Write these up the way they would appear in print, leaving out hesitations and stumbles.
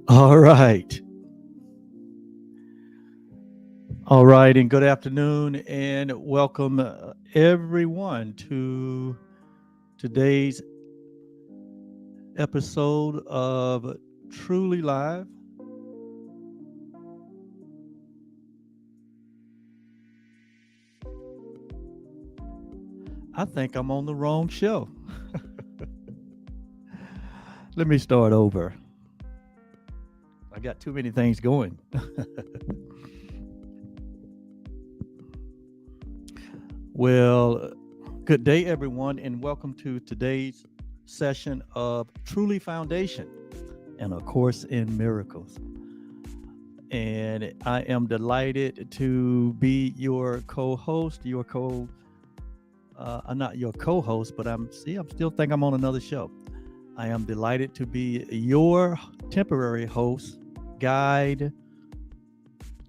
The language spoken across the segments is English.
All right. All right. And good afternoon and welcome everyone to today's episode of Truly Live. I think I'm on the wrong show. Let me start over. I got too many things going. Well, good day, everyone, and welcome to today's session of Truly Foundation and A Course in Miracles. And I am delighted to be your co-host, not your co-host, but I'm still think I'm on another show. I am delighted to be your temporary host, guide,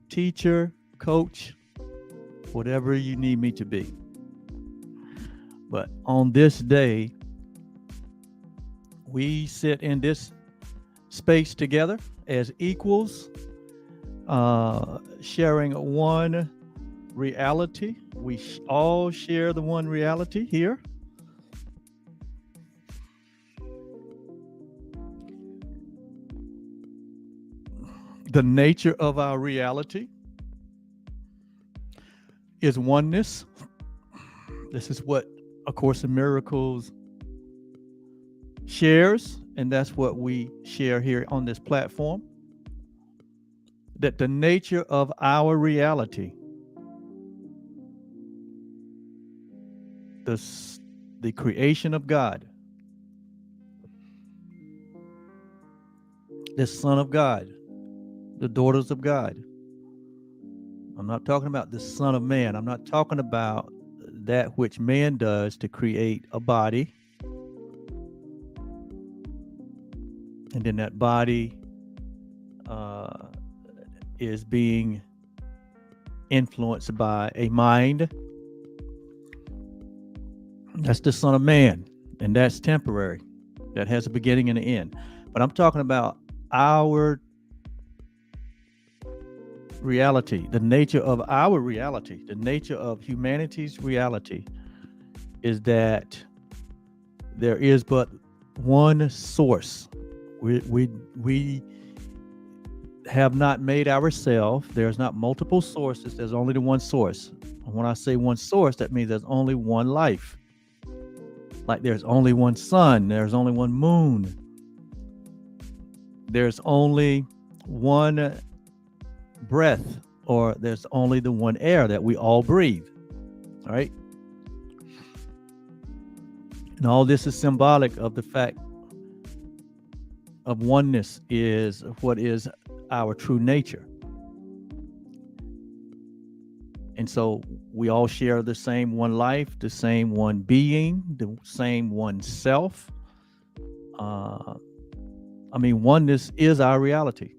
teacher, coach, whatever you need me to be. But on this day, we sit in this space together as equals, sharing one reality. We all share the one reality here. The nature of our reality is oneness. This is what A Course in Miracles shares, and that's what we share here on this platform. That the nature of our reality, the creation of God, the Son of God, the daughters of God. I'm not talking about the Son of Man. I'm not talking about that which man does to create a body. And then that body is being influenced by a mind. That's the Son of Man. And that's temporary. That has a beginning and an end. But I'm talking about our reality, the nature of our reality, the nature of humanity's reality is that there is but one source. We have not made ourselves. There's not multiple sources. There's only the one source. When I say one source, that means there's only one life. Like there's only one sun. There's only one moon. There's only one breath, or there's only the one air that we all breathe. All right. And all this is symbolic of the fact of oneness is what is our true nature. And so we all share the same one life, the same one being, the same one self. Oneness is our reality.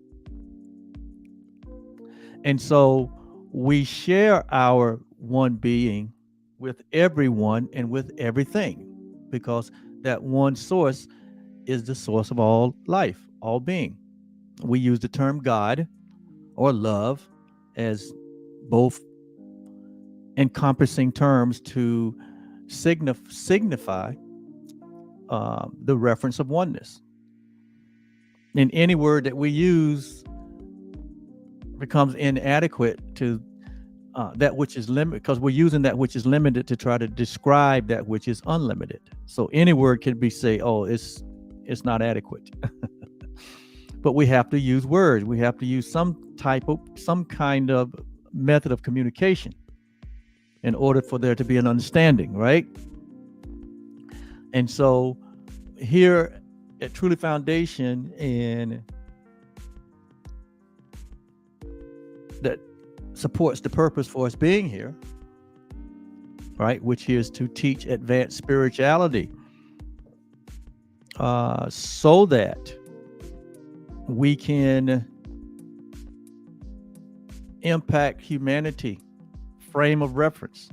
And so we share our one being with everyone and with everything, because that one source is the source of all life, all being. We use the term God or love as both encompassing terms to signify the reference of oneness. And any word that we use becomes inadequate to that which is limited, because we're using that which is limited to try to describe that which is unlimited. So any word can be say, oh, it's not adequate. But we have to use words. We have to use some kind of method of communication in order for there to be an understanding, right? And so here at Truly Foundation, and that supports the purpose for us being here, right? Which is to teach advanced spirituality, so that we can impact humanity frame of reference,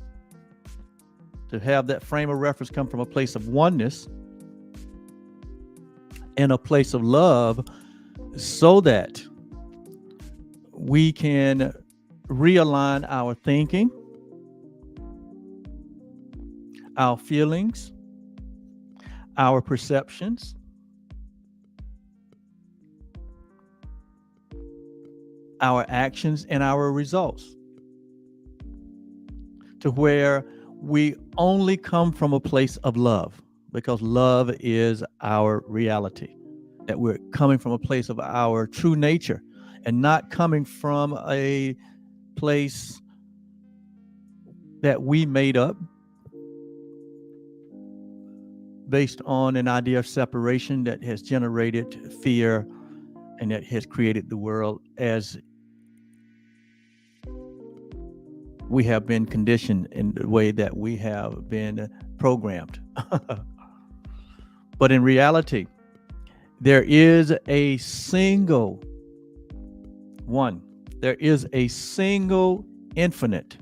to have that frame of reference come from a place of oneness and a place of love so that we can realign our thinking, our feelings, our perceptions, our actions, and our results, to where we only come from a place of love, because love is our reality, that we're coming from a place of our true nature and not coming from a place that we made up based on an idea of separation that has generated fear and that has created the world as we have been conditioned, in the way that we have been programmed. But in reality, there is a single one. There is a single infinite,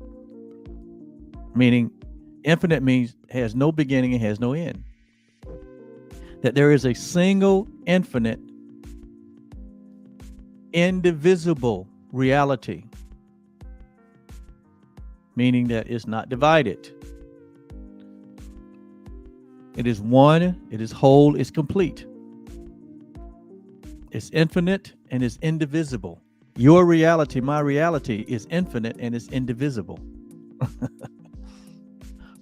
meaning infinite means has no beginning and has no end. That there is a single infinite, indivisible reality, meaning that it's not divided. It is one, it is whole, it's complete. It's infinite and it's indivisible. Your reality, my reality, is infinite and it's indivisible.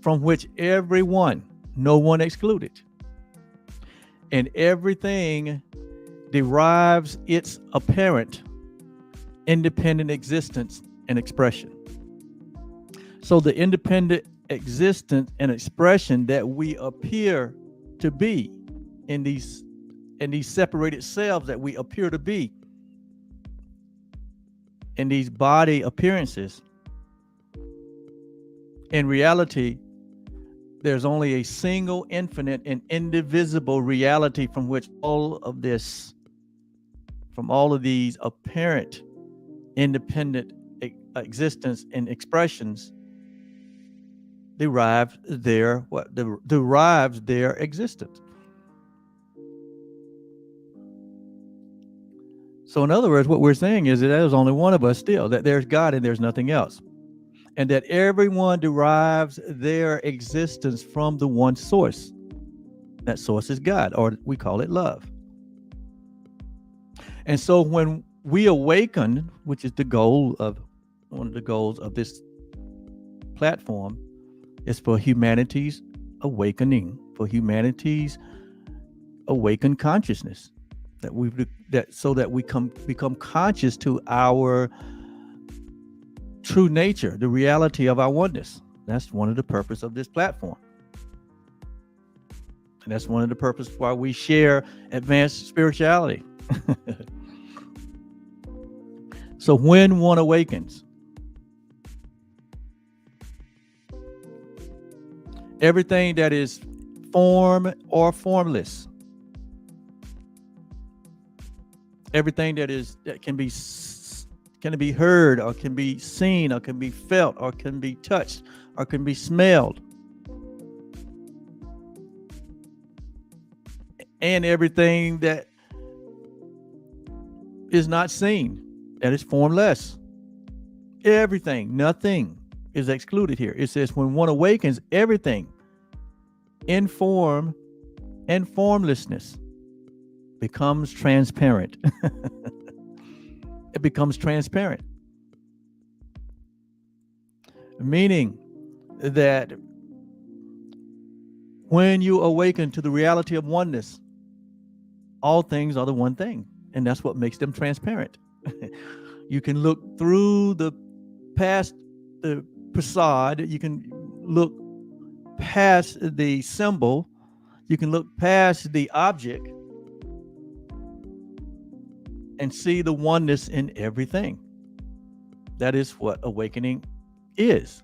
From which everyone, no one excluded, and everything derives its apparent independent existence and expression. So the independent existence and expression that we appear to be in these separated selves that we appear to be in these body appearances, in reality, there's only a single infinite and indivisible reality from which all of these apparent independent existence and expressions derives their existence. So in other words, what we're saying is that there's only one of us still, that there's God and there's nothing else. And that everyone derives their existence from the one source. That source is God, or we call it love. And so when we awaken, which is one of the goals of this platform, is for humanity's awakening, for humanity's awakened consciousness, so that we become conscious to our true nature, the reality of our oneness. That's one of the purpose of this platform. And that's one of the purposes why we share advanced spirituality. So when one awakens, everything that is form or formless, everything that can be heard or can be seen or can be felt or can be touched or can be smelled, and everything that is not seen, that is formless, everything, nothing is excluded here. It says when one awakens, everything in form and formlessness becomes transparent. It becomes transparent, meaning that when you awaken to the reality of oneness, all things are the one thing, and that's what makes them transparent. You can look through the facade, you can look past the symbol, you can look past the object and see the oneness in everything. That is what awakening is,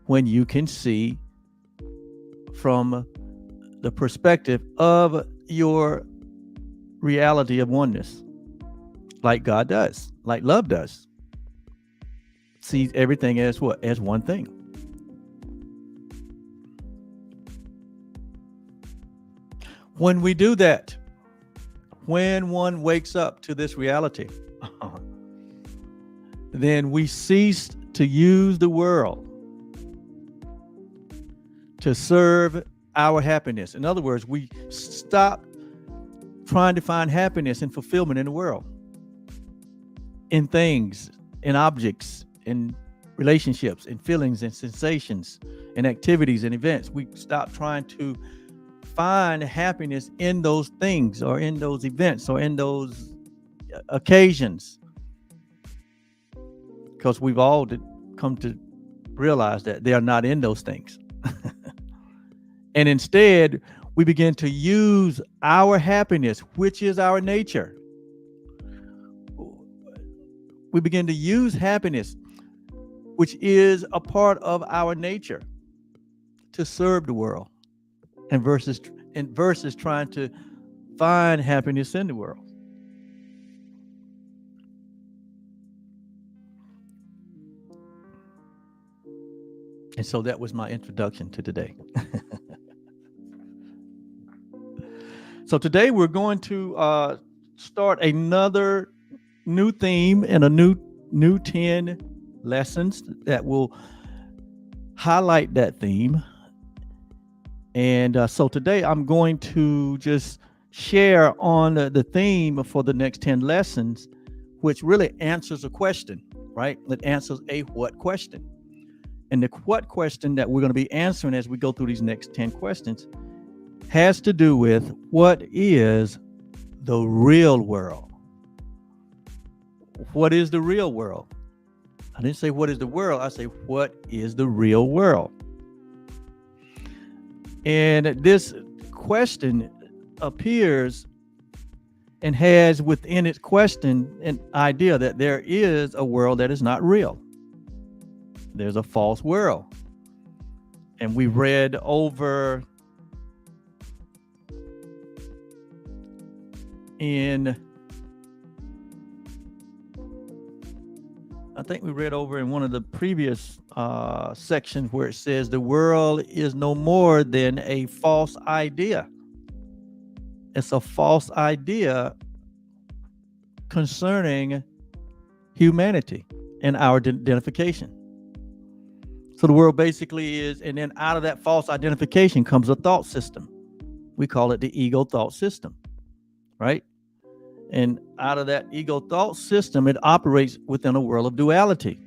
when you can see from the perspective of your reality of oneness, like God does, like love does. Sees everything as what? As one thing. When we do that, when one wakes up to this reality, then we cease to use the world to serve our happiness. In other words, we stop trying to find happiness and fulfillment in the world, in things, in objects, in relationships, in feelings, and sensations, in activities and events. We stop trying to find happiness in those things or in those events or in those occasions, because we've all come to realize that they are not in those things. And instead, we begin to use our happiness, which is our nature. We begin to use happiness, which is a part of our nature, to serve the world, and versus trying to find happiness in the world. And so that was my introduction to today. So today we're going to start another new theme and a new 10 lessons that will highlight that theme. And so today I'm going to just share on the theme for the next 10 lessons, which really answers a question, right? It answers a what question. And the what question that we're going to be answering as we go through these next 10 questions has to do with what is the real world? What is the real world? I didn't say what is the world. I say what is the real world? And this question appears and has within its question an idea that there is a world that is not real. There's a false world. And we read over I think we read over in one of the previous sections where it says the world is no more than a false idea. It's a false idea concerning humanity and our identification. So the world basically is, and then out of that false identification comes a thought system. We call it the ego thought system, right? And out of that ego thought system, it operates within a world of duality.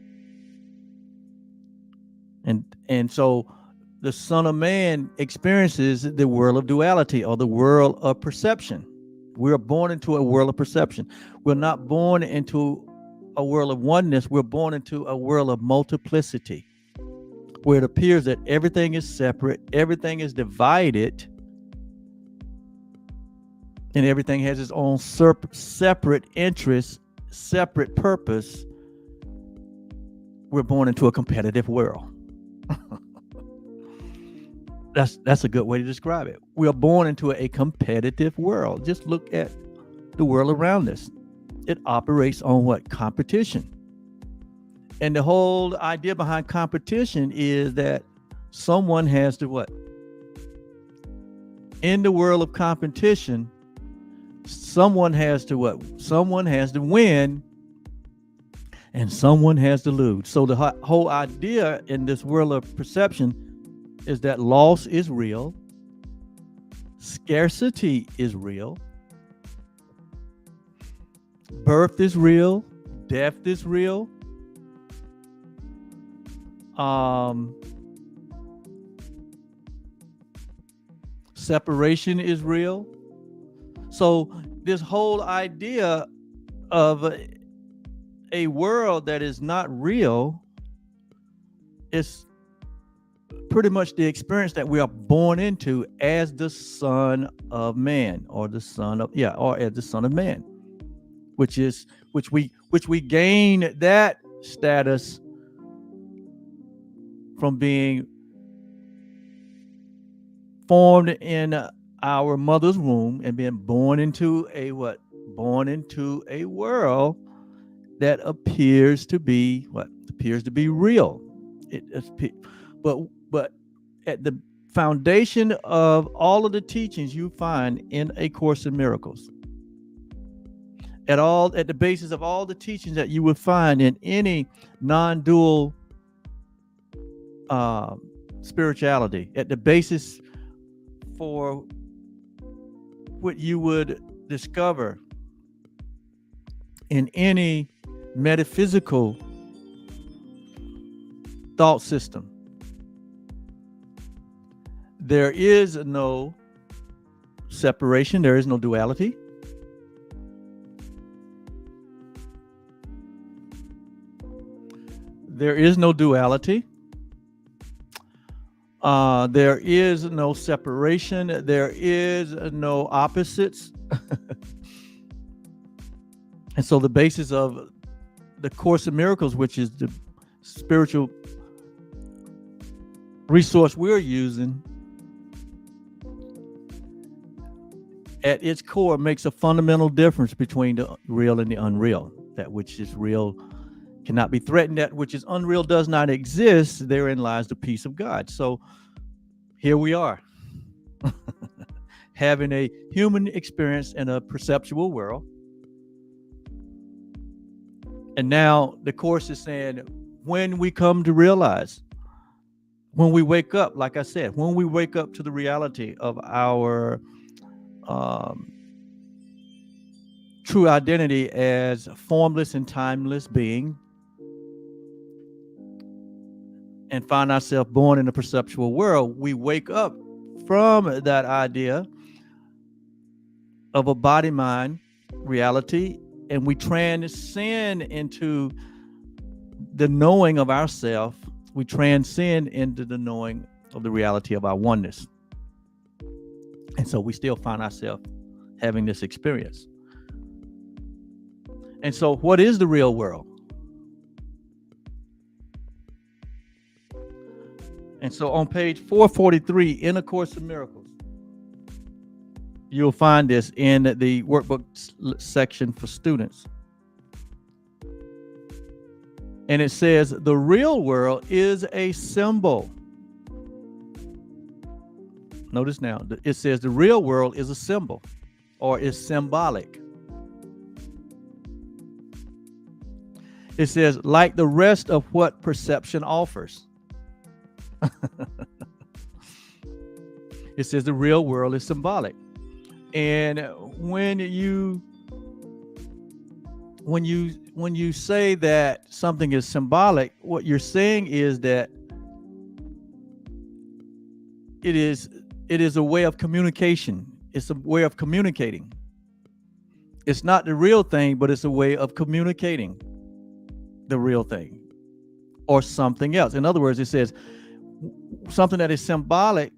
And so the Son of Man experiences the world of duality, or the world of perception. We're born into a world of perception. We're not born into a world of oneness. We're born into a world of multiplicity, where it appears that everything is separate, everything is divided, and everything has its own separate interests, separate purpose. We're born into a competitive world. That's a good way to describe it. We are born into a competitive world. Just look at the world around us. It operates on what? Competition. And the whole idea behind competition is that someone has to what? In the world of competition, someone has to what? Someone has to win, and someone has to lose. So the whole idea in this world of perception is that loss is real, scarcity is real, birth is real, death is real, separation is real. So this whole idea of a world that is not real is pretty much the experience that we are born into as the Son of Man, or the Son of or as the Son of Man, which we gain that status from being formed in our mother's womb and being born into a what? Born into a world that appears to be what? Appears to be real. But at the foundation of all of the teachings you find in A Course in Miracles, at the basis of all the teachings that you would find in any non-dual spirituality, at the basis for what you would discover in any metaphysical thought system, there is no separation, there is no duality. There is no duality. There is no separation. There is no opposites. And so the basis of the Course in Miracles, which is the spiritual resource we're using, at its core makes a fundamental difference between the real and the unreal. That which is real cannot be threatened. That which is unreal does not exist. Therein lies the peace of God. So here we are, having a human experience in a perceptual world. And now the Course is saying, when we come to realize, when we wake up, like I said, when we wake up to the reality of our true identity as formless and timeless being, and find ourselves born in a perceptual world, we wake up from that idea of a body-mind reality, and we transcend into the knowing of ourself. We transcend into the knowing of the reality of our oneness. And so we still find ourselves having this experience. And so what is the real world? And so on page 443 in A Course in Miracles, you'll find this in the workbook section for students. And it says, the real world is a symbol. Notice now, it says the real world is a symbol, or is symbolic. It says, like the rest of what perception offers. It says the real world is symbolic. And when you say that something is symbolic, what you're saying is that it is a way of communication. It's a way of communicating. It's not the real thing, but it's a way of communicating the real thing or something else. In other words, it says something that is symbolic,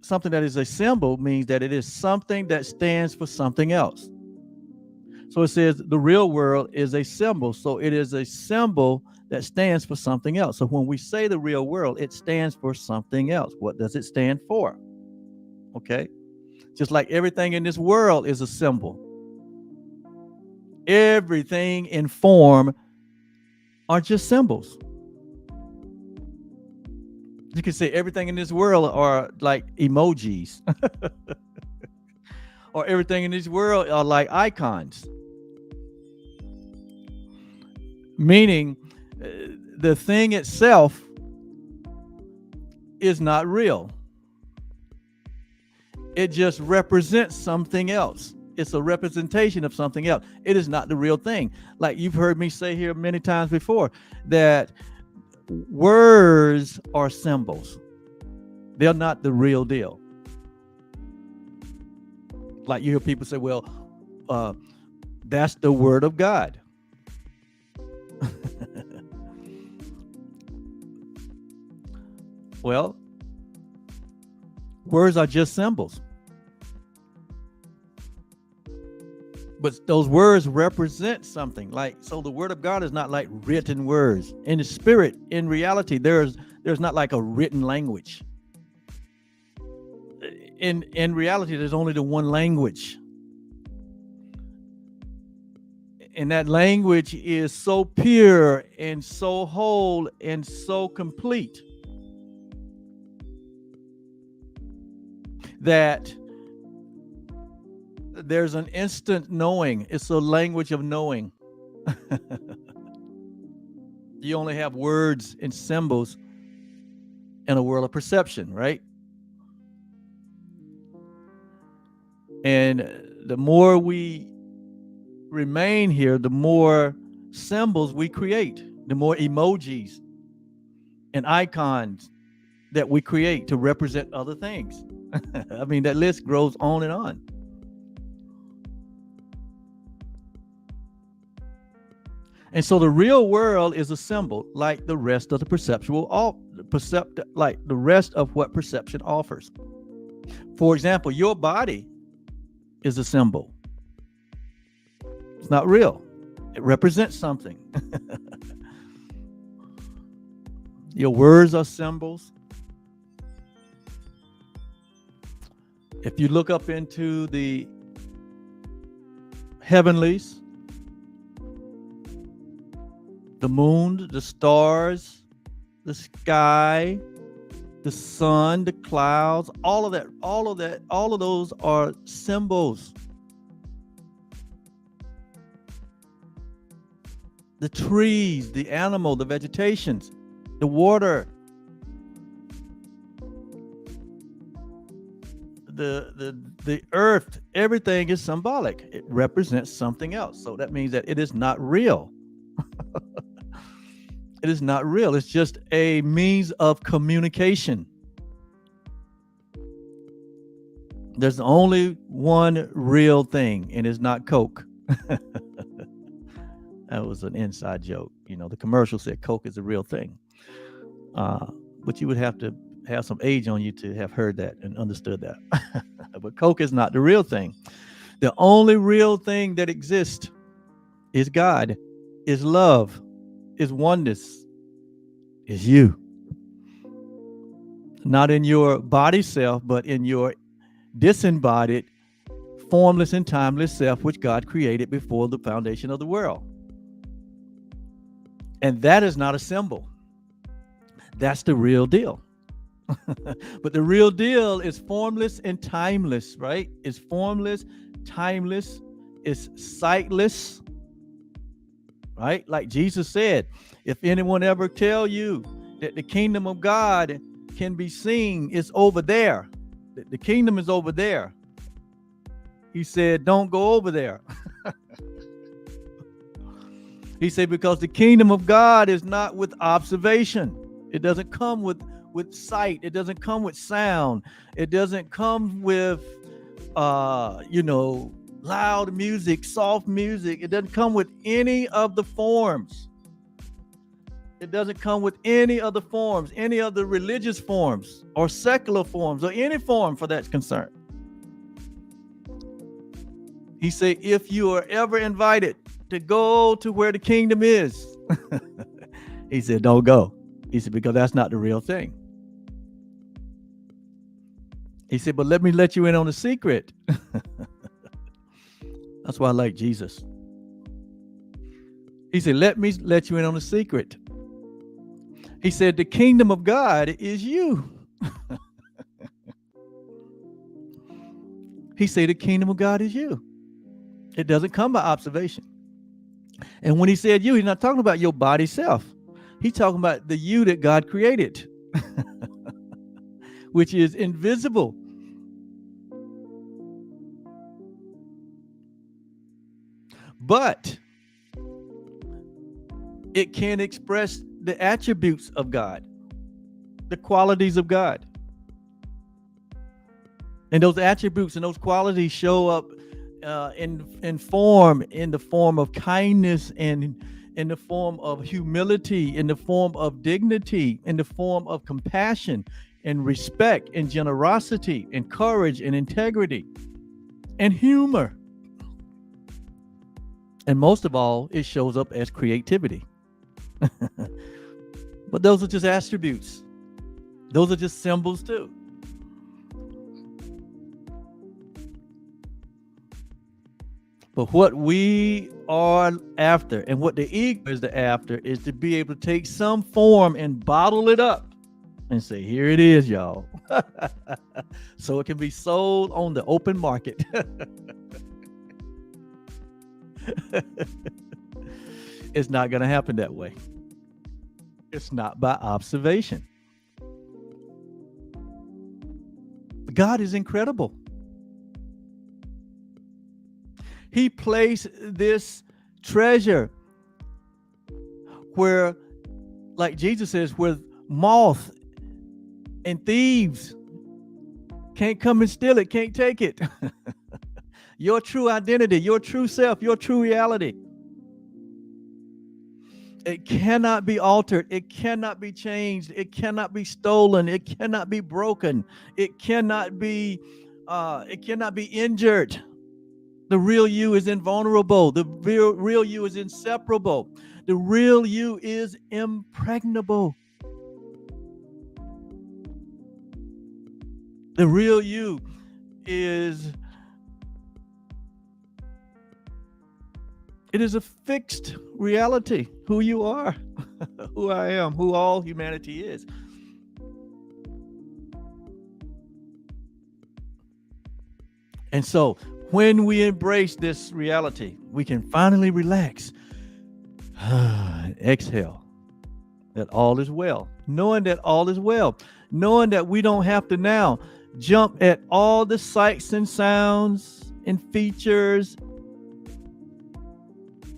something that is a symbol, means that it is something that stands for something else. So it says the real world is a symbol. So it is a symbol that stands for something else. So when we say the real world, it stands for something else. What does it stand for? Okay. Just like everything in this world is a symbol. Everything in form are just symbols. You can say everything in this world are like emojis. Or everything in this world are like icons. Meaning the thing itself is not real. It just represents something else. It's a representation of something else. It is not the real thing. Like you've heard me say here many times before, that words are symbols. They're not the real deal. Like you hear people say, well, that's the word of God. Well, words are just symbols. But those words represent something. Like, so the word of God is not like written words. In the spirit, in reality, there's not like a written language. In reality, there's only the one language. And that language is so pure and so whole and so complete that there's an instant knowing. It's a language of knowing. You only have words and symbols in a world of perception, right? And the more we remain here, the more symbols we create, the more emojis and icons that we create to represent other things. I mean, that list grows on and on. And so the real world is a symbol, like the rest of the like the rest of what perception offers. For example, your body is a symbol. It's not real. It represents something. Your words are symbols. If you look up into the heavenlies, the moon, the stars, the sky, the sun, the clouds, all of those are symbols. The trees, the animal, the vegetations, the water, the earth, everything is symbolic. It represents something else. So that means that it is not real. It is not real. It's just a means of communication. There's only one real thing, and it's not Coke. That was an inside joke. You know, the commercial said Coke is a real thing. But you would have to have some age on you to have heard that and understood that. But Coke is not the real thing. The only real thing that exists is God, is love, is oneness, is you. Not in your body self, but in your disembodied, formless and timeless self, which God created before the foundation of the world. And that is not a symbol. That's the real deal. But the real deal is formless and timeless, right? It's formless, timeless, it's sightless, right? Like Jesus said, if anyone ever tell you that the kingdom of God can be seen, it's over there. The kingdom is over there. He said, don't go over there. He said, because the kingdom of God is not with observation. It doesn't come with sight. It doesn't come with sound. It doesn't come with, loud music, soft music. It doesn't come with any of the forms. It doesn't come with any of the forms, any of the religious forms or secular forms or any form for that concern. He said, if you are ever invited to go to where the kingdom is, he said, don't go. He said, because that's not the real thing. He said, but let me let you in on a secret. That's why I like Jesus. He said, let me let you in on a secret. He said, the kingdom of God is you. He said, the kingdom of God is you. It doesn't come by observation. And when he said you, he's not talking about your body self. He's talking about the you that God created, which is invisible. But it can express the attributes of God, the qualities of God. And those attributes and those qualities show up in the form of kindness, and in the form of humility, in the form of dignity, in the form of compassion and respect and generosity and courage and integrity and humor. And most of all, it shows up as creativity. But those are just attributes. Those are just symbols too. But what we are after, and what the ego is after, is to be able to take some form and bottle it up and say, here it is, y'all. So it can be sold on the open market. It's not going to happen that way. It's not by observation. God is incredible. He placed this treasure where, like Jesus says, where moth and thieves can't come and steal it, can't take it. Your true identity, your true self, your true reality. It cannot be altered. It cannot be changed. It cannot be stolen. It cannot be broken. It cannot be injured. The real you is invulnerable. The real you is inseparable. The real you is impregnable. The real you is, it is a fixed reality, who you are, who I am, who all humanity is. And so when we embrace this reality, we can finally relax, exhale, that all is well, knowing that all is well, knowing that we don't have to now jump at all the sights and sounds and features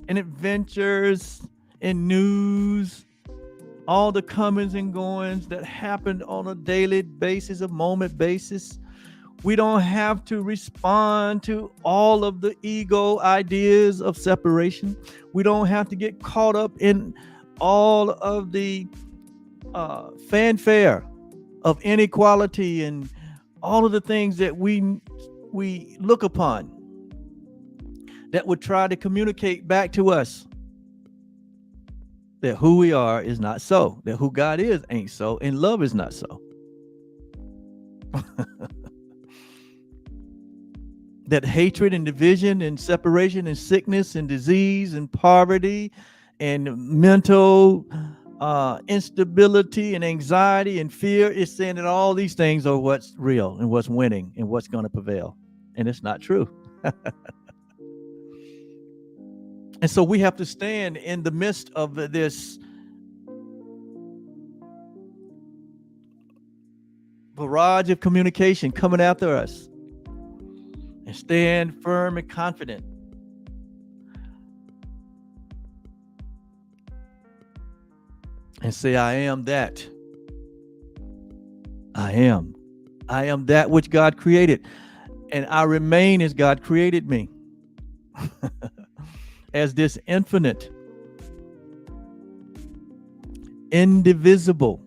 and adventures and news, all the comings and goings that happened on a daily basis, a moment basis. We don't have to respond to all of the ego ideas of separation. We don't have to get caught up in all of the fanfare of inequality and all of the things that we look upon that would try to communicate back to us that who we are is not so, that who God is ain't so, and love is not so. That hatred and division and separation and sickness and disease and poverty and mental instability and anxiety and fear is saying that all these things are what's real and what's winning and what's going to prevail. And it's not true. And so we have to stand in the midst of this barrage of communication coming after us and stand firm and confident. And say, I am that. I am. I am that which God created. And I remain as God created me. As this infinite, indivisible,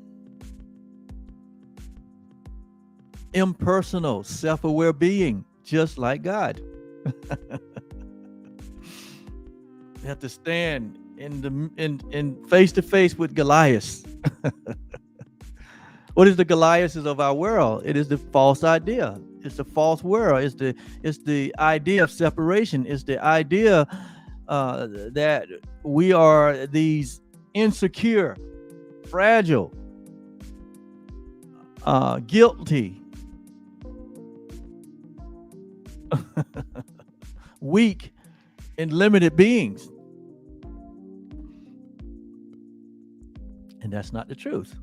impersonal, self-aware being, just like God. You have to stand in face to face with Goliath. What is the Goliath of our world? It is the false idea. It's the false world. It's the idea of separation. It's the idea that we are these insecure, fragile, guilty, weak, and limited beings. And that's not the truth.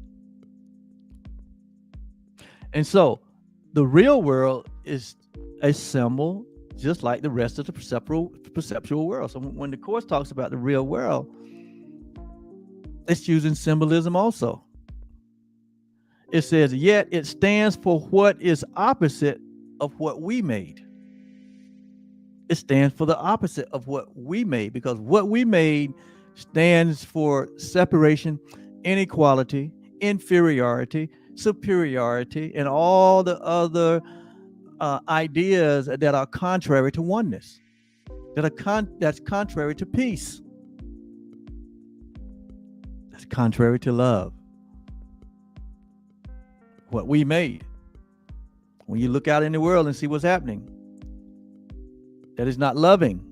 And so the real world is a symbol, just like the rest of the perceptual world. So when the Course talks about the real world, it's using symbolism also. It says, yet it stands for what is opposite of what we made. It stands for the opposite of what we made, because what we made stands for separation, inequality, inferiority, superiority, and all the other ideas that are contrary to oneness, that's contrary to peace, that's contrary to love. What we made. When you look out in the world and see what's happening, that is not loving.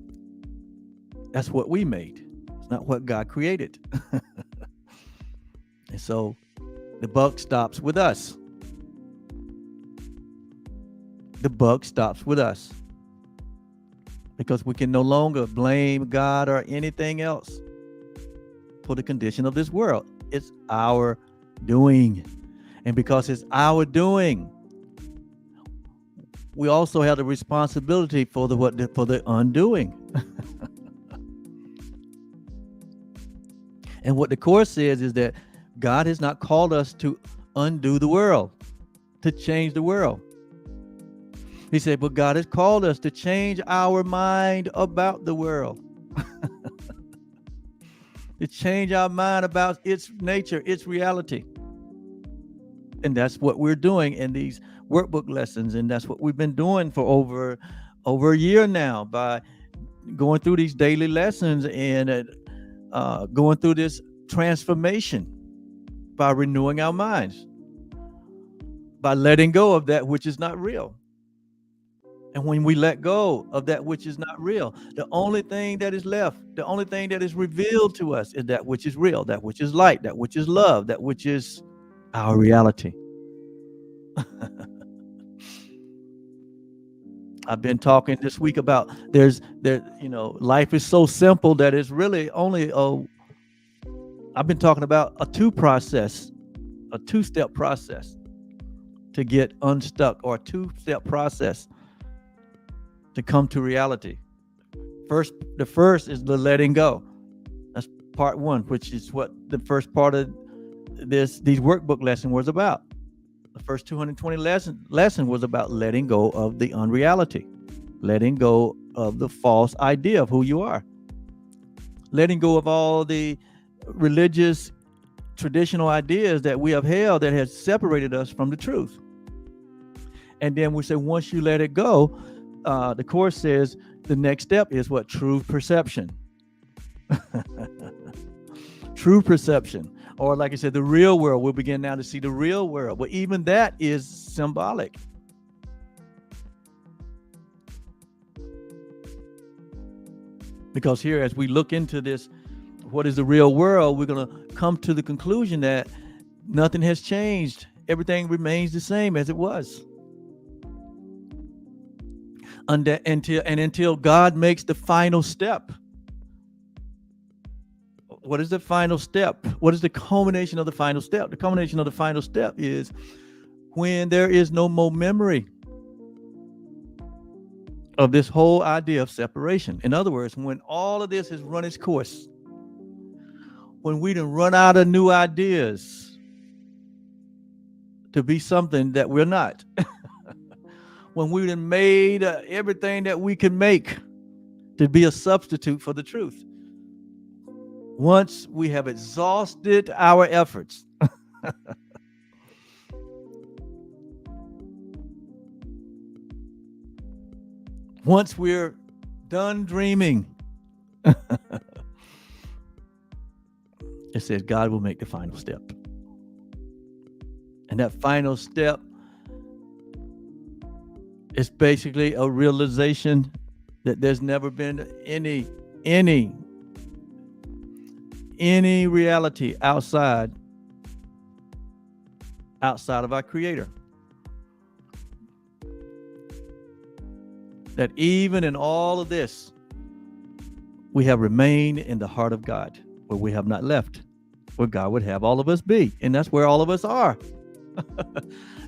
That's what we made. It's not what God created. And so the buck stops with us. The buck stops with us. because we can no longer blame God or anything else for the condition of this world. It's our doing. And because it's our doing, we also have the responsibility for the undoing. And what the Course says is that God has not called us to undo the world, to change the world. He said, but God has called us to change our mind about the world. To change our mind about its nature, its reality. And that's what we're doing in these workbook lessons. And that's what we've been doing for over a year now, by going through these daily lessons and going through this transformation, by renewing our minds, by letting go of that which is not real. And when we let go of that which is not real, the only thing that is left, the only thing that is revealed to us is that which is real, that which is light, that which is love, that which is our reality. I've been talking this week about life is so simple that it's really only I've been talking about a two-step process to get unstuck, or a two-step process to come to reality. The first is the letting go. That's part one, which is what the first part of these workbook lesson was about. The first 220 lesson was about letting go of the unreality, letting go of the false idea of who you are, letting go of all the religious traditional ideas that we have held that has separated us from the truth. And then we say, once you let it go, the Course says the next step is what? True perception. True perception. Or like I said, the real world. We'll begin now to see the real world. But even that is symbolic. Because here, as we look into this, what is the real world, we're going to come to the conclusion that nothing has changed. Everything remains the same as it was. Until God makes the final step. What is the final step? What is the culmination of the final step? The culmination of the final step is when there is no more memory of this whole idea of separation. In other words, when all of this has run its course, when we done run out of new ideas to be something that we're not, when we done made everything that we can make to be a substitute for the truth. Once we have exhausted our efforts, once we're done dreaming, it says God will make the final step. And that final step is basically a realization that there's never been any reality outside of our Creator. That even in all of this, we have remained in the heart of God, where we have not left, where God would have all of us be. And that's where all of us are.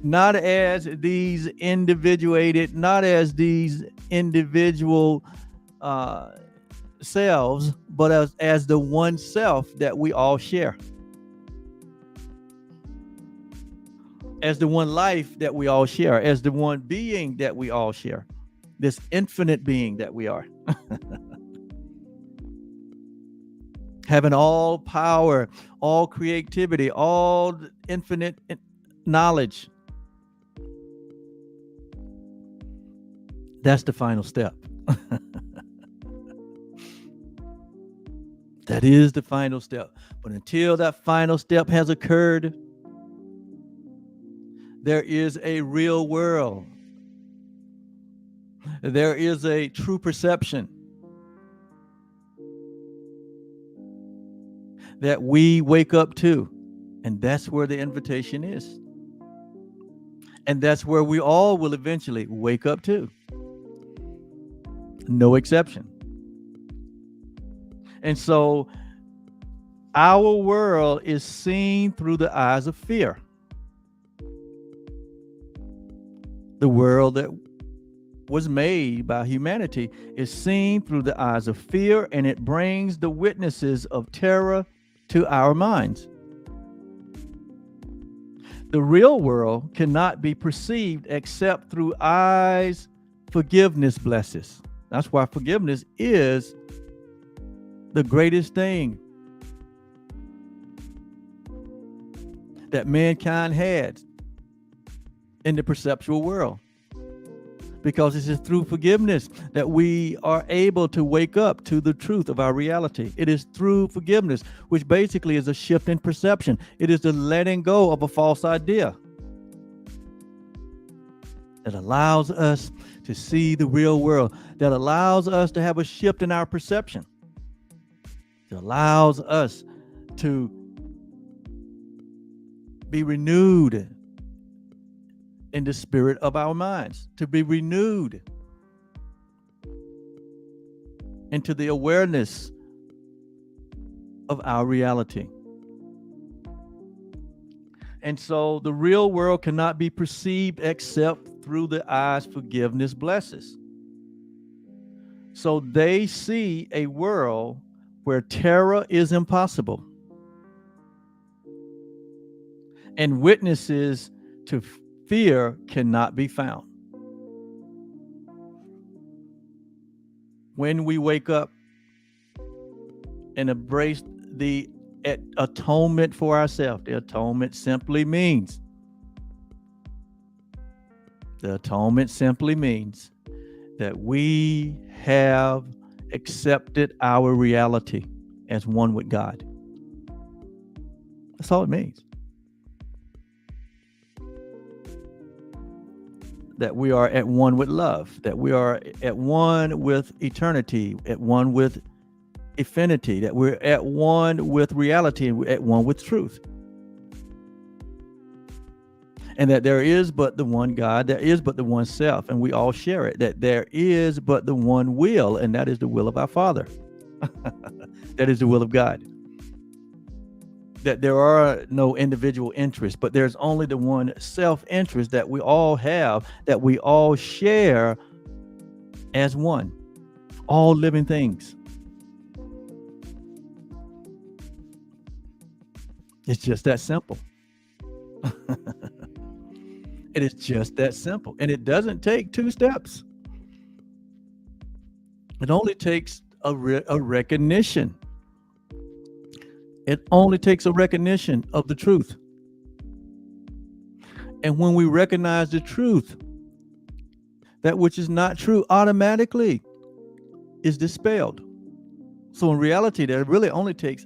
Not as these individuated, not as these individual selves, but as the one self that we all share. As the one life that we all share, as the one being that we all share. This infinite being that we are. Having all power, all creativity, all infinite knowledge. That's the final step. That is the final step. But until that final step has occurred, there is a real world. There is a true perception that we wake up to. And that's where the invitation is. And that's where we all will eventually wake up to. No exception. And so our world is seen through the eyes of fear. The world that was made by humanity is seen through the eyes of fear, and it brings the witnesses of terror to our minds. The real world cannot be perceived except through eyes forgiveness blesses. That's why forgiveness is the greatest thing that mankind had in the perceptual world. Because it is through forgiveness that we are able to wake up to the truth of our reality. It is through forgiveness, which basically is a shift in perception. It is the letting go of a false idea that allows us to see the real world, that allows us to have a shift in our perception, that allows us to be renewed in the spirit of our minds, to be renewed into the awareness of our reality. And so the real world cannot be perceived except through the eyes forgiveness blesses. So they see a world where terror is impossible and witnesses to fear cannot be found. When we wake up and embrace the atonement for ourselves, the atonement simply means that we have accepted our reality as one with God. That's all it means. That we are at one with love, that we are at one with eternity, at one with infinity, that we're at one with reality, and we're at one with truth. And that there is but the one God, there is but the one self, and we all share it. That there is but the one will, and that is the will of our Father. That is the will of God. That there are no individual interests, but there's only the one self-interest that we all have, that we all share as one, all living things. It's just that simple. It is just that simple. And it doesn't take two steps. It only takes a recognition. It only takes a recognition of the truth. And when we recognize the truth, that which is not true automatically is dispelled. So in reality, there really only takes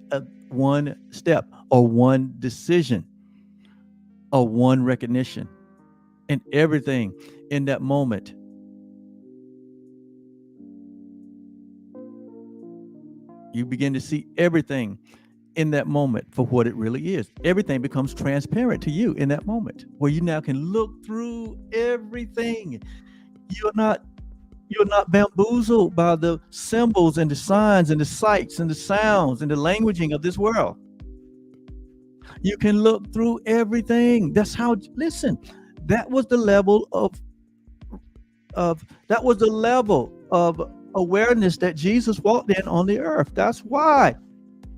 one step or one decision or one recognition. And everything in that moment you begin to see everything in that moment for what it really is. Everything becomes transparent to you in that moment, where you now can look through everything. You're not bamboozled by the symbols and the signs and the sights and the sounds and the languaging of this world. You can look through everything. That's how, listen, that was the level of awareness that Jesus walked in on the earth. That's why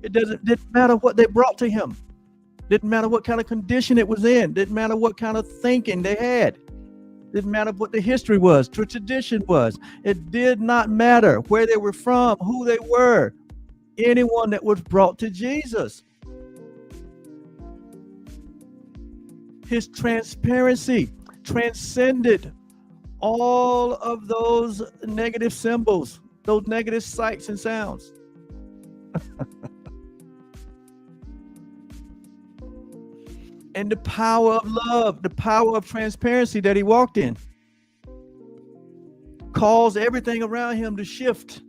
it didn't matter what they brought to him. Didn't matter what kind of condition it was in. Didn't matter what kind of thinking they had. Didn't matter what the history was, the tradition was. It did not matter where they were from, who they were. Anyone that was brought to Jesus, his transparency transcended all of those negative symbols, those negative sights and sounds. And the power of love, the power of transparency that he walked in, caused everything around him to shift.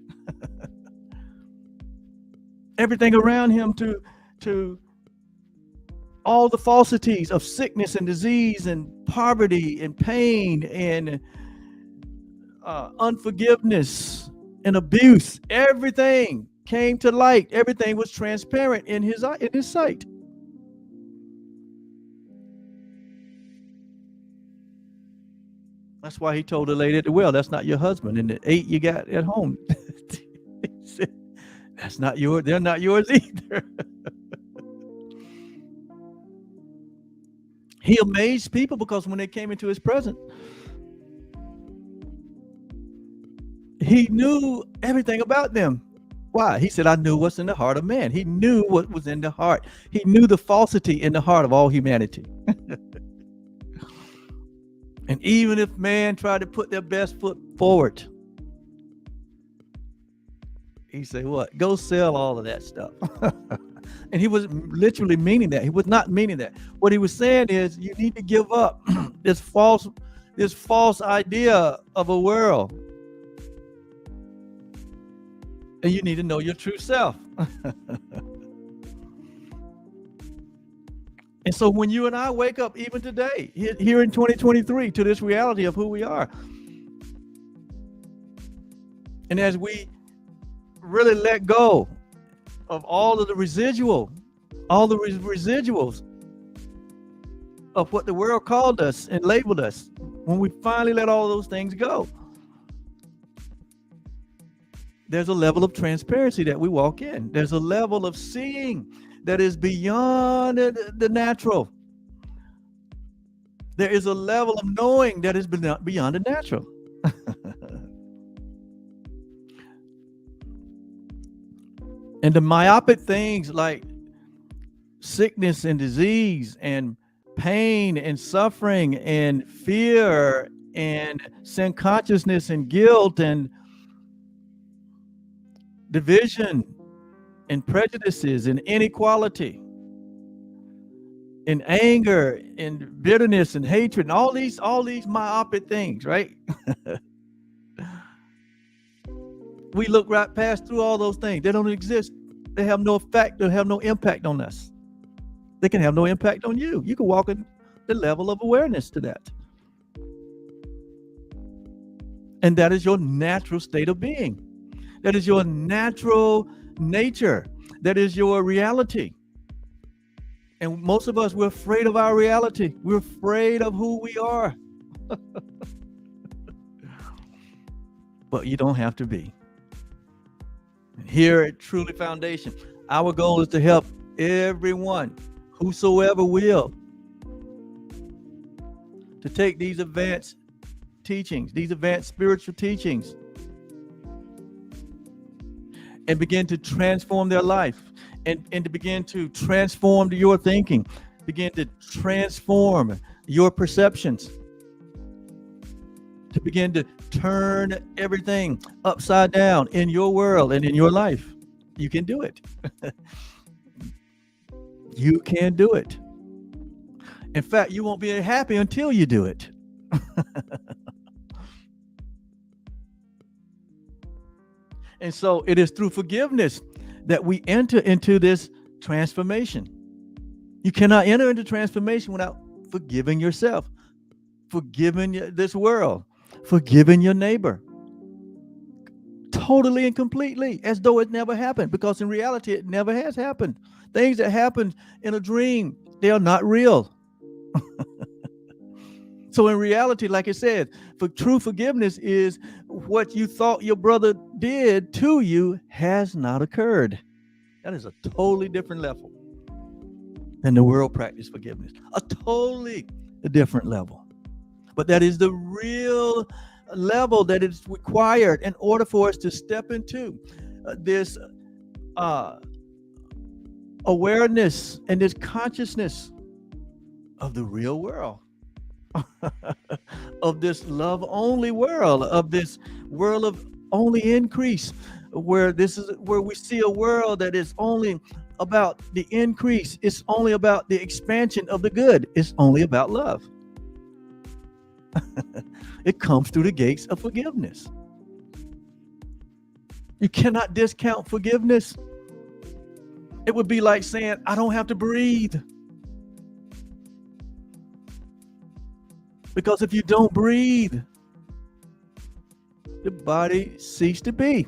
Everything around him to all the falsities of sickness and disease and poverty and pain and unforgiveness and abuse. Everything came to light. Everything was transparent in his sight. That's why he told the lady at the well, that's not your husband. And the 8 you got at home, he said, that's not yours. They're not yours either. He amazed people because when they came into his presence, he knew everything about them. Why? He said, I knew what's in the heart of man. He knew what was in the heart. He knew the falsity in the heart of all humanity. And even if man tried to put their best foot forward, he said, what? Go sell all of that stuff. And he was literally meaning that. He was not meaning that. What he was saying is, you need to give up this false idea of a world. And you need to know your true self. And so when you and I wake up, even today, here in 2023, to this reality of who we are, and as we really let go of all of the residuals of what the world called us and labeled us, when we finally let all those things go, there's a level of transparency that we walk in. There's a level of seeing that is beyond the natural. There is a level of knowing that is beyond the natural. And the myopic things like sickness and disease and pain and suffering and fear and sin consciousness and guilt and division and prejudices and inequality and anger and bitterness and hatred and all these myopic things, right? We look right past through all those things. They don't exist. They have no effect. They have no impact on us. They can have no impact on you. You can walk in the level of awareness to that. And that is your natural state of being. That is your natural nature. That is your reality. And most of us, we're afraid of our reality. We're afraid of who we are. But you don't have to be. Here at Truly Foundation, our goal is to help everyone, whosoever will, to take these advanced teachings, these advanced spiritual teachings, and begin to transform their life, and to begin to transform your thinking, begin to transform your perceptions, to begin to turn everything upside down in your world and in your life. You can do it. You can do it. In fact, you won't be happy until you do it. And so it is through forgiveness that we enter into this transformation. You cannot enter into transformation without forgiving yourself, forgiving this world, forgiving your neighbor, totally and completely, as though it never happened, because in reality, it never has happened. Things that happen in a dream, they are not real. So in reality, like I said, for true forgiveness is what you thought your brother did to you has not occurred. That is a totally different level than the world practice forgiveness. A totally different level. But that is the real level that is required in order for us to step into this awareness and this consciousness of the real world. Of this love only world, of this world of only increase, where we see a world that is only about the increase. It's only about the expansion of the good. It's only about love. It comes through the gates of forgiveness. You cannot discount forgiveness. It would be like saying, I don't have to breathe. Because if you don't breathe, the body cease to be.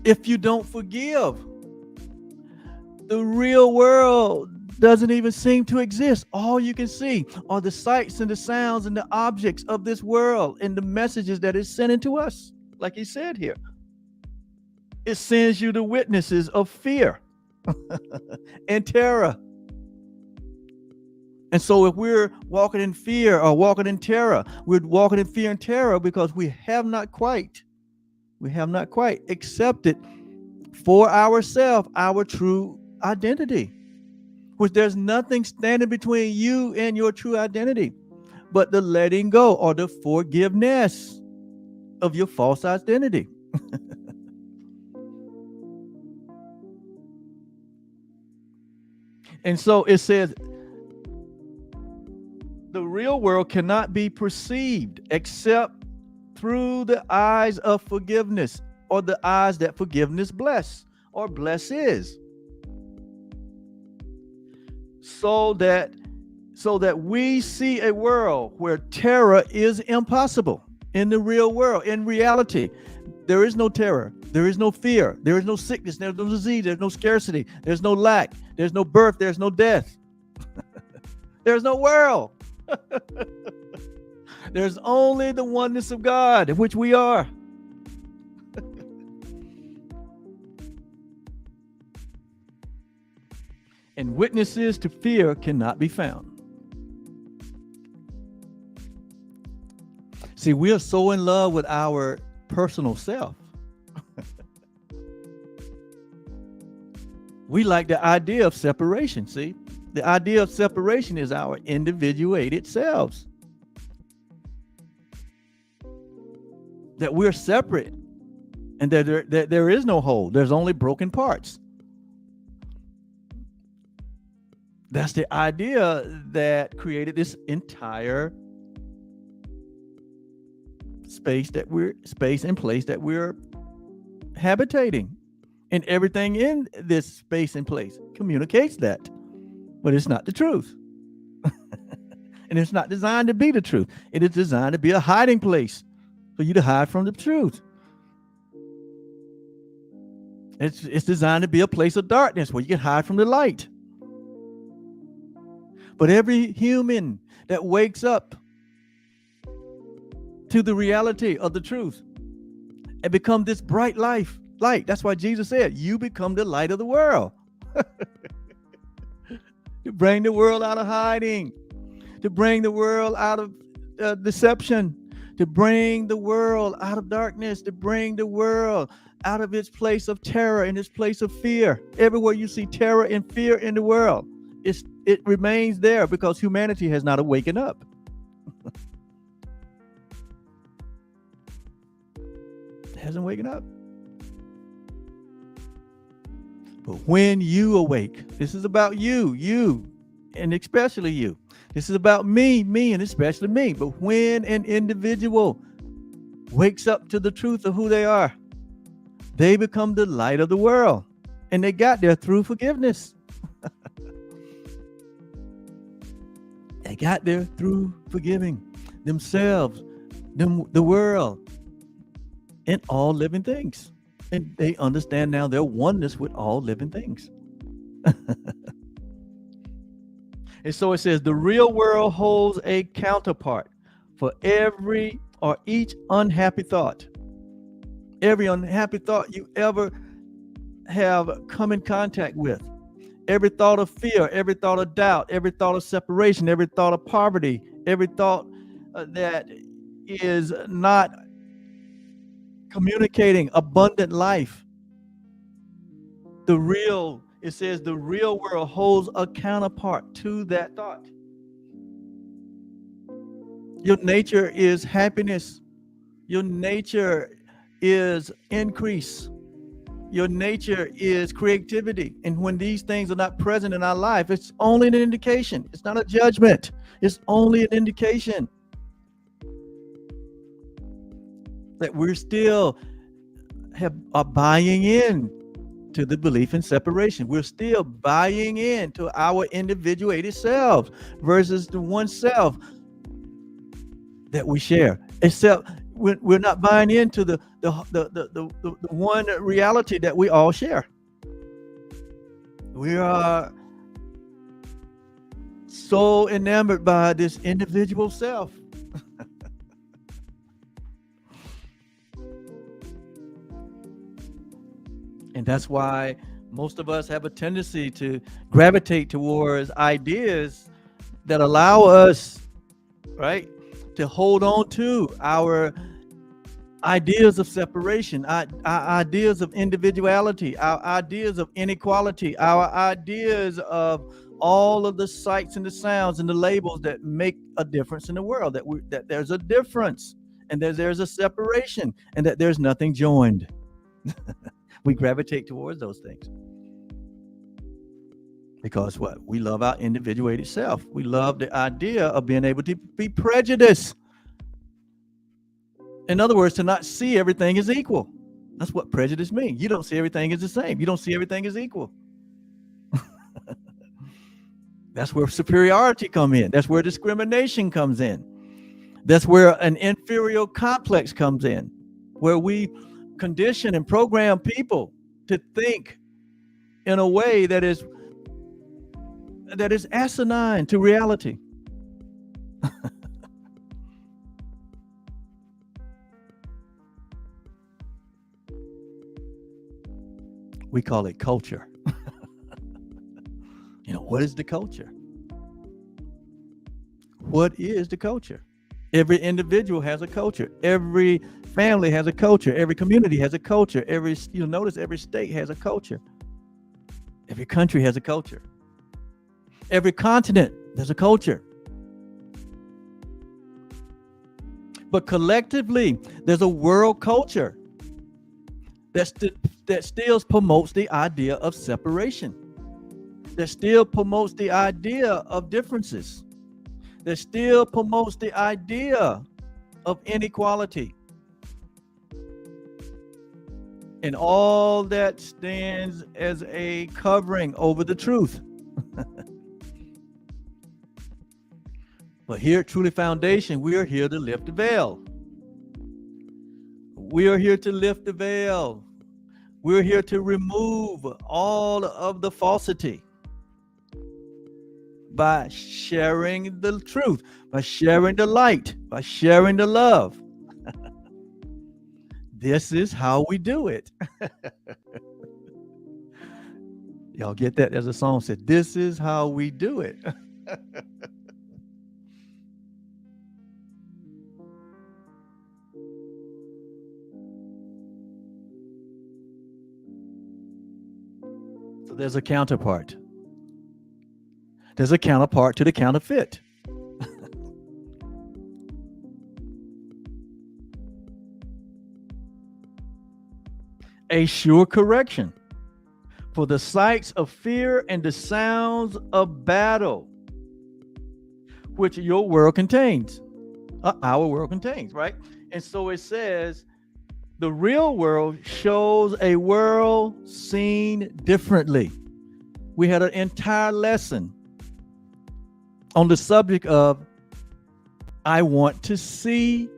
If you don't forgive, the real world doesn't even seem to exist. All you can see are the sights and the sounds and the objects of this world and the messages that is sending to us. Like he said here, it sends you the witnesses of fear and terror. And so if we're walking in fear or walking in terror, we're walking in fear and terror because we have not quite accepted for ourselves our true identity, which there's nothing standing between you and your true identity but the letting go or the forgiveness of your false identity. And so it says the real world cannot be perceived except through the eyes of forgiveness, or the eyes that forgiveness bless or blesses, so that we see a world where terror is impossible. In the real world, in reality, there is no terror, there is no fear, there is no sickness, there's no disease, there's no scarcity, there's no lack, there's no birth, there's no death. There's no world. There's only the oneness of God, in which we are. And witnesses to fear cannot be found. See, we are so in love with our personal self. We like the idea of separation. See, the idea of separation is our individuated selves. That we're separate and that there is no whole. There's only broken parts. That's the idea that created this entire space and place that we're habitating. And everything in this space and place communicates that. But it's not the truth. And it's not designed to be the truth. It is designed to be a hiding place for you to hide from the truth. It's designed to be a place of darkness where you can hide from the light. But every human that wakes up to the reality of the truth and become this bright light, that's why Jesus said, you become the light of the world. To bring the world out of hiding, to bring the world out of deception, to bring the world out of darkness, to bring the world out of its place of terror and its place of fear. Everywhere you see terror and fear in the world, it remains there because humanity has not awakened up. It hasn't waken up. But when you awake, this is about you, and especially you. This is about me, and especially me. But when an individual wakes up to the truth of who they are, they become the light of the world. And they got there through forgiveness. They got there through forgiving themselves, the world, and all living things. And they understand now their oneness with all living things. And so it says, the real world holds a counterpart for every or each unhappy thought. Every unhappy thought you ever have come in contact with. Every thought of fear, every thought of doubt, every thought of separation, every thought of poverty, every thought that is not communicating abundant life. It says the real world holds a counterpart to that thought. Your nature is happiness. Your nature is increase. Your nature is creativity. And when these things are not present in our life, it's only an indication. It's not a judgment. It's only an indication that we're still are buying in to the belief in separation. We're still buying into our individuated selves versus the one self that we share. Except We're not buying into the one reality that we all share. We are so enamored by this individual self. And that's why most of us have a tendency to gravitate towards ideas that allow us, right, to hold on to our ideas of separation, our ideas of individuality, our ideas of inequality, our ideas of all of the sights and the sounds and the labels that make a difference in the world, that there's a difference and there's a separation and that there's nothing joined. We gravitate towards those things. Because what? We love our individuated self. We love the idea of being able to be prejudiced. In other words, to not see everything as equal. That's what prejudice means. You don't see everything as the same. You don't see everything as equal. That's where superiority comes in. That's where discrimination comes in. That's where an inferior complex comes in, where we condition and program people to think in a way that is asinine to reality. We call it culture. What is the culture? What is the culture? Every individual has a culture. Every family has a culture. Every community has a culture. You'll notice every state has a culture. Every country has a culture. Every continent, there's a culture. But collectively, there's a world culture that still promotes the idea of separation, that still promotes the idea of differences, that still promotes the idea of inequality. And all that stands as a covering over the truth. But here at Truly Foundation, we are here to lift the veil. We are here to lift the veil. We're here to remove all of the falsity by sharing the truth, by sharing the light, by sharing the love. This is how we do it. Y'all get that? As a song said, this is how we do it. So there's a counterpart. There's a counterpart to the counterfeit. A sure correction for the sights of fear and the sounds of battle, which your world contains, our world contains, right? And so it says, the real world shows a world seen differently. We had an entire lesson on the subject of I want to see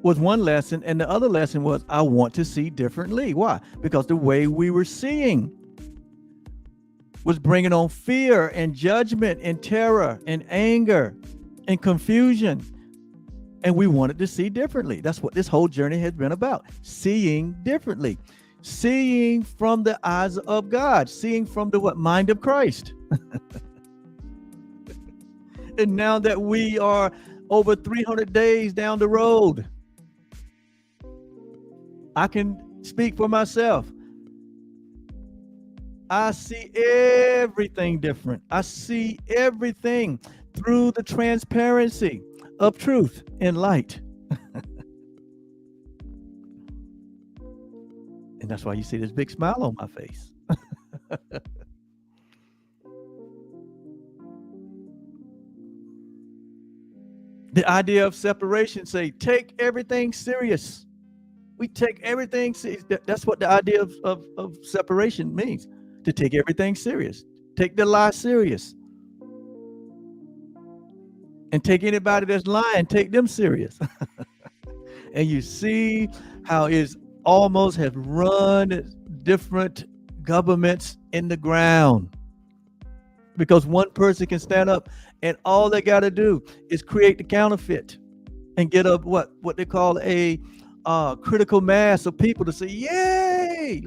was one lesson, and the other lesson was I want to see differently. Why? Because the way we were seeing was bringing on fear and judgment and terror and anger and confusion, and we wanted to see differently. That's what this whole journey has been about, seeing differently, seeing from the eyes of God, seeing from the mind of Christ. And now that we are over 300 days down the road, I can speak for myself. I see everything different. I see everything through the transparency of truth and light. And that's why you see this big smile on my face. The idea of separation, say, take everything serious. We take everything serious. That's what the idea of separation means, to take everything serious. Take the lie serious. And take anybody that's lying, take them serious. And you see how it's almost have run different governments in the ground, because one person can stand up and all they got to do is create the counterfeit and get up what they call a critical mass of people to say, yay,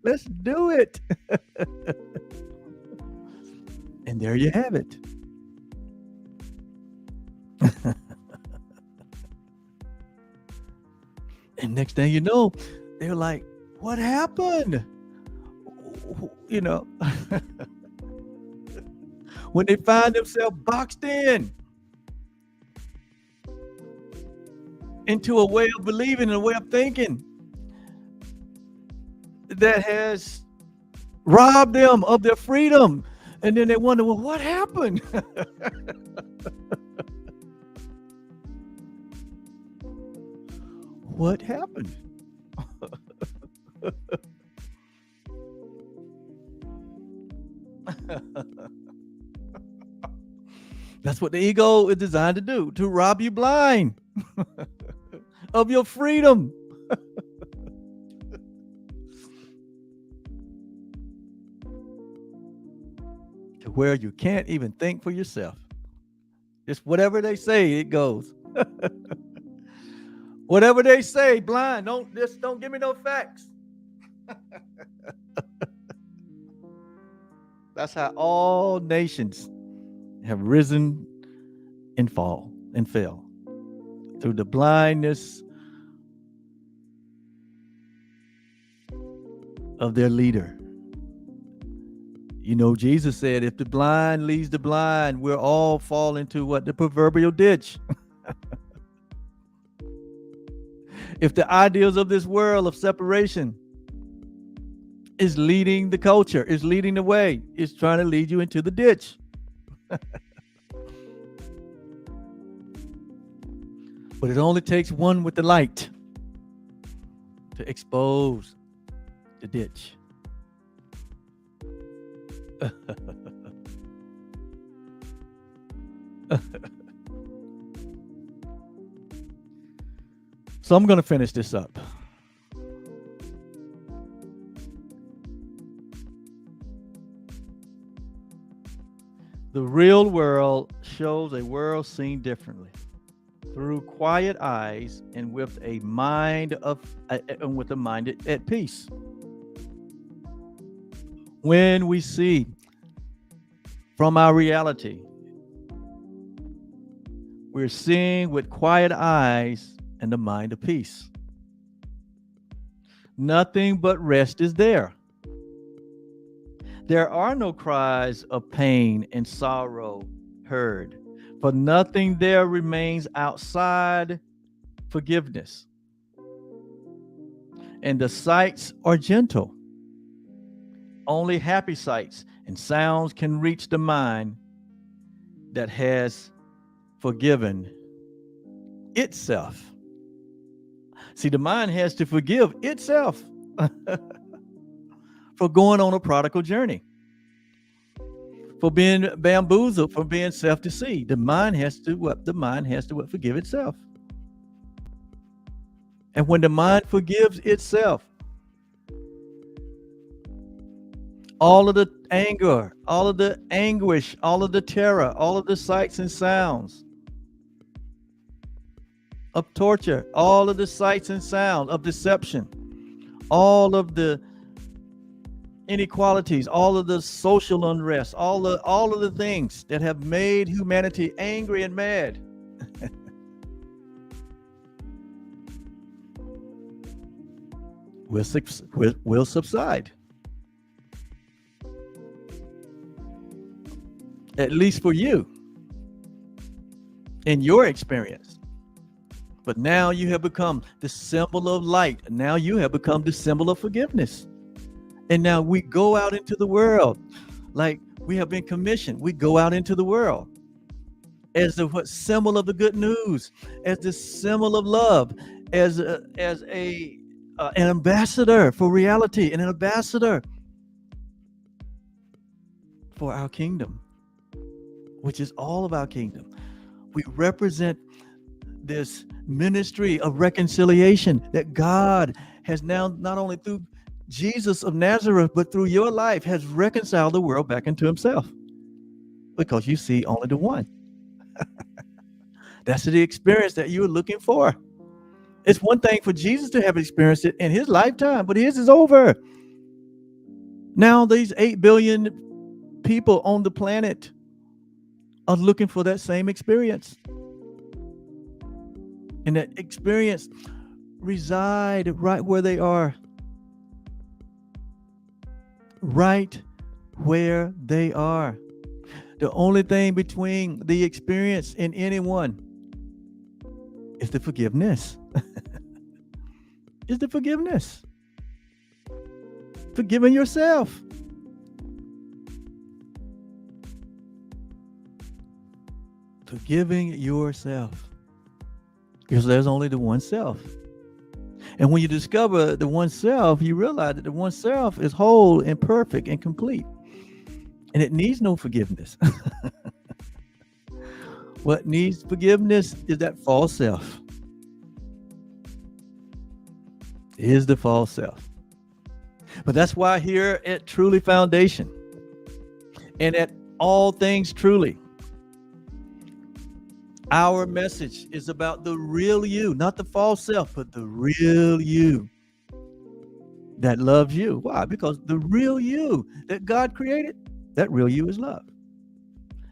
let's do it. And there you have it. And next thing you know, they're like, what happened? You know, when they find themselves boxed into a way of believing and a way of thinking that has robbed them of their freedom. And then they wonder, well, what happened? What happened? That's what the ego is designed to do, to rob you blind of your freedom. To where you can't even think for yourself. Just whatever they say, it goes. Whatever they say, blind. Don't give me no facts. That's how all nations have risen and fell, through the blindness of their leader. You know, Jesus said, if the blind leads the blind, we'll all fall into what? The proverbial ditch. If the ideals of this world of separation is leading the culture, is leading the way, is trying to lead you into the ditch. But it only takes one with the light to expose the ditch. So I'm going to finish this up. The real world shows a world seen differently, through quiet eyes and with a mind at peace. When we see from our reality, we're seeing with quiet eyes and the mind of peace. Nothing but rest is there. There are no cries of pain and sorrow heard, for nothing there remains outside forgiveness. And the sights are gentle. Only happy sights and sounds can reach the mind that has forgiven itself. See, the mind has to forgive itself for going on a prodigal journey, for being bamboozled, for being self-deceived. The mind has to what? The mind has to what? Forgive itself. And when the mind forgives itself, all of the anger, all of the anguish, all of the terror, all of the sights and sounds of torture, all of the sights and sounds of deception, all of the inequalities, all of the social unrest, all of the things that have made humanity angry and mad will subside. At least for you, in your experience. But now you have become the symbol of light. Now you have become the symbol of forgiveness. And now we go out into the world like we have been commissioned. We go out into the world as the symbol of the good news, as the symbol of love, as an ambassador for reality, and an ambassador for our kingdom, which is all of our kingdom. We represent this ministry of reconciliation that God has now, not only through Jesus of Nazareth, but through your life, has reconciled the world back into himself, because you see only the one. That's the experience that you're looking for. It's one thing for Jesus to have experienced it in his lifetime, but his is over. Now these 8 billion people on the planet are looking for that same experience. And that experience reside right where they are. Right where they are. The only thing between the experience and anyone is the forgiveness. Is the forgiveness. Forgiving yourself. Forgiving yourself. Because there's only the one self. And when you discover the one self, you realize that the one self is whole and perfect and complete. And it needs no forgiveness. What needs forgiveness is that false self. Is the false self. But that's why here at Truly Foundation and at All Things Truly, our message is about the real you, not the false self, but the real you that loves you. Why? Because the real you that God created, that real you is love.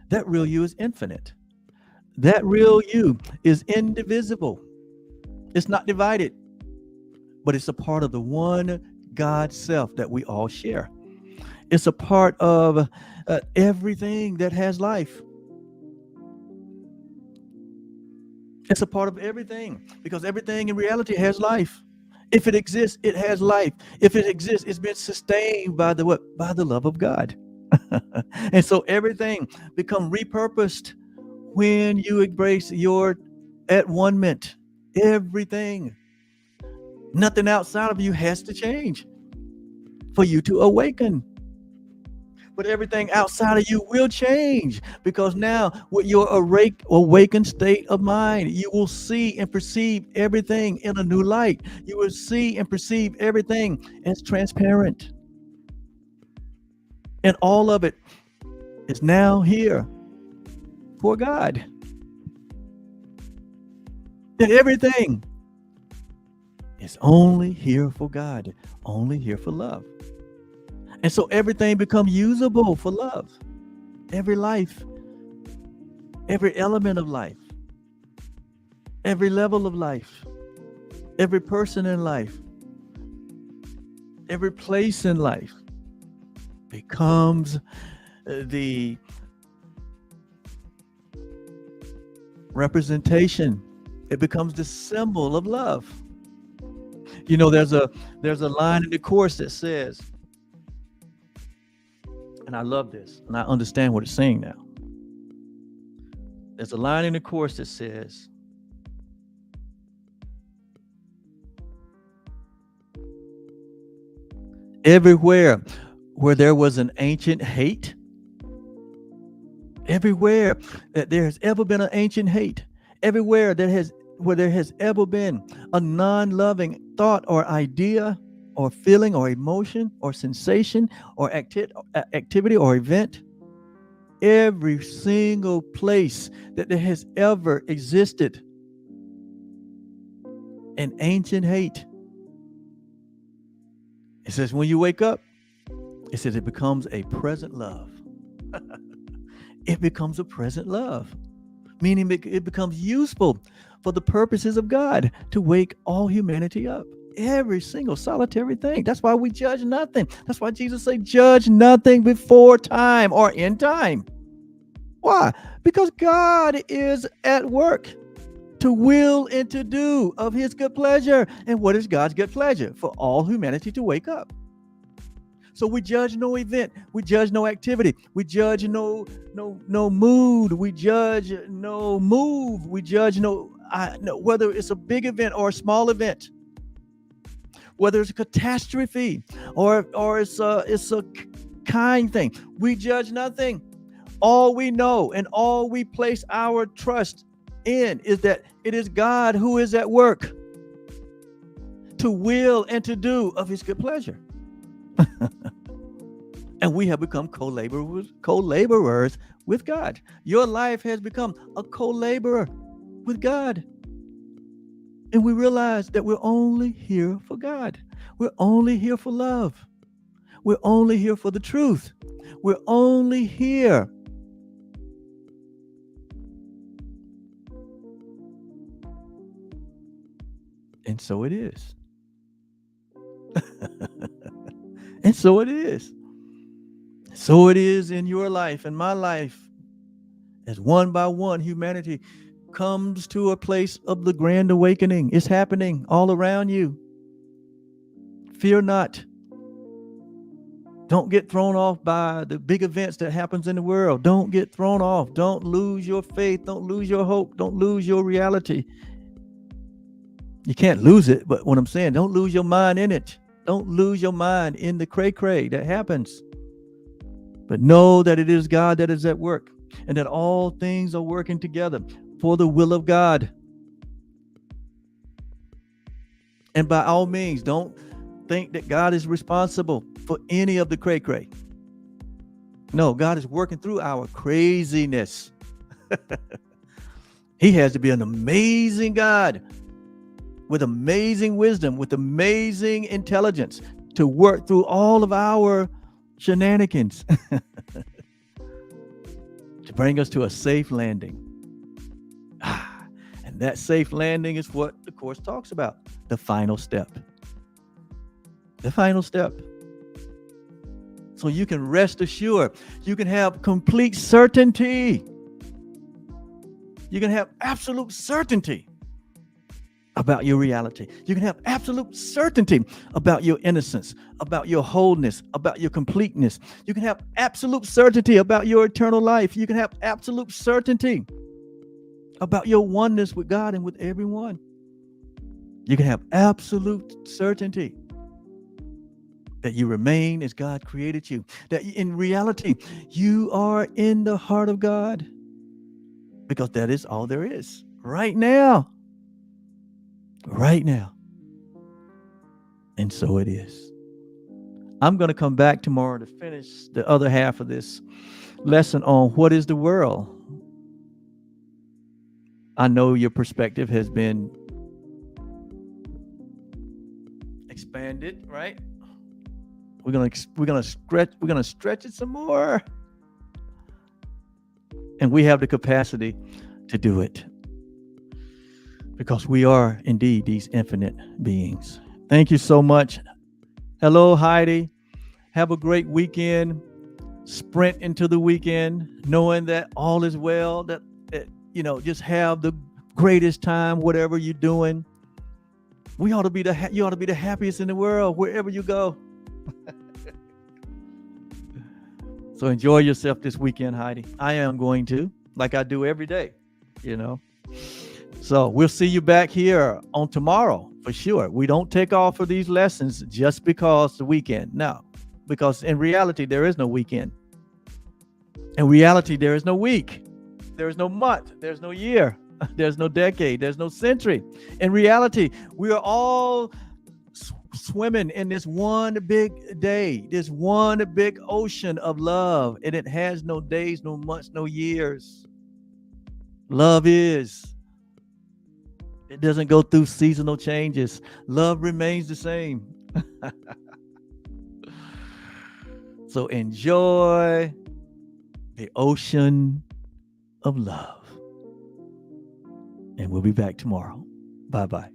That real you is infinite. That real you is indivisible. It's not divided, but it's a part of the one God self that we all share. It's a part of everything that has life. It's a part of everything, because everything in reality has life. If it exists, it has life. If it exists, it's been sustained by the what? By the love of God. And so everything becomes repurposed when you embrace your at one-ment. Everything. Nothing outside of you has to change for you to awaken. But everything outside of you will change, because now with your awakened state of mind, you will see and perceive everything in a new light. You will see and perceive everything as transparent. And all of it is now here for God. And everything is only here for God, only here for love. And so everything becomes usable for love. Every life, every element of life, every level of life, every person in life, every place in life becomes the representation. It becomes the symbol of love. You know, there's a line in the Course that says, and I love this, and I understand what it's saying now. There's a line in the Course that says, everywhere where there was an ancient hate, everywhere that there has ever been an ancient hate, everywhere where there has ever been a non-loving thought or idea or feeling or emotion or sensation or activity or event, every single place that there has ever existed an ancient hate, it says when you wake up, it says it becomes a present love. It becomes a present love, meaning it becomes useful for the purposes of God to wake all humanity up. Every single solitary thing. That's why we judge nothing. That's why Jesus said, judge nothing before time or in time. Why? Because God is at work to will and to do of his good pleasure. And what is God's good pleasure? For all humanity to wake up. So we judge no event. We judge no activity. We judge no mood. We judge no move. We judge no whether it's a big event or a small event. Whether it's a catastrophe or it's a kind thing. We judge nothing. All we know and all we place our trust in is that it is God who is at work to will and to do of his good pleasure. And we have become co-laborers with God. Your life has become a co-laborer with God. And we realize that we're only here for God. We're only here for love. We're only here for the truth. We're only here and so it is. And so it is. So it is in your life and my life, as one by one humanity comes to a place of the grand awakening. It's happening all around you. Fear not. Don't get thrown off by the big events that happens in the world. Don't get thrown off. Don't lose your faith. Don't lose your hope. Don't lose your reality. You can't lose it, but what I'm saying, don't lose your mind in it. Don't lose your mind in the cray-cray that happens. But know that it is God that is at work, and that all things are working together for the will of God. And by all means, don't think that God is responsible for any of the cray-cray. No, God is working through our craziness. He has to be an amazing God with amazing wisdom, with amazing intelligence to work through all of our shenanigans to bring us to a safe landing. And that safe landing is what the Course talks about, the final step. The final step. So you can rest assured, you can have complete certainty. You can have absolute certainty about your reality. You can have absolute certainty about your innocence, about your wholeness, about your completeness. You can have absolute certainty about your eternal life. You can have absolute certainty about your oneness with God and with everyone. You can have absolute certainty that you remain as God created you, that in reality, you are in the heart of God, because that is all there is right now. Right now. And so it is. I'm going to come back tomorrow to finish the other half of this lesson on what is the world. I know your perspective has been expanded, right? We're gonna stretch it some more. And we have the capacity to do it, because we are indeed these infinite beings. Thank you so much. Hello, Heidi. Have a great weekend. Sprint into the weekend, knowing that all is well, that just have the greatest time, whatever you're doing. You ought to be the happiest in the world, wherever you go. So enjoy yourself this weekend, Heidi. I am going to, like I do every day, So we'll see you back here on tomorrow for sure. We don't take off for these lessons just because the weekend. No, because in reality, there is no weekend. In reality, there is no week. There is no month. There's no year. There's no decade. There's no century. In reality, we are all swimming in this one big day, this one big ocean of love, and it has no days, no months, no years. Love is. It doesn't go through seasonal changes. Love remains the same. So enjoy the ocean of love. And we'll be back tomorrow. Bye-bye.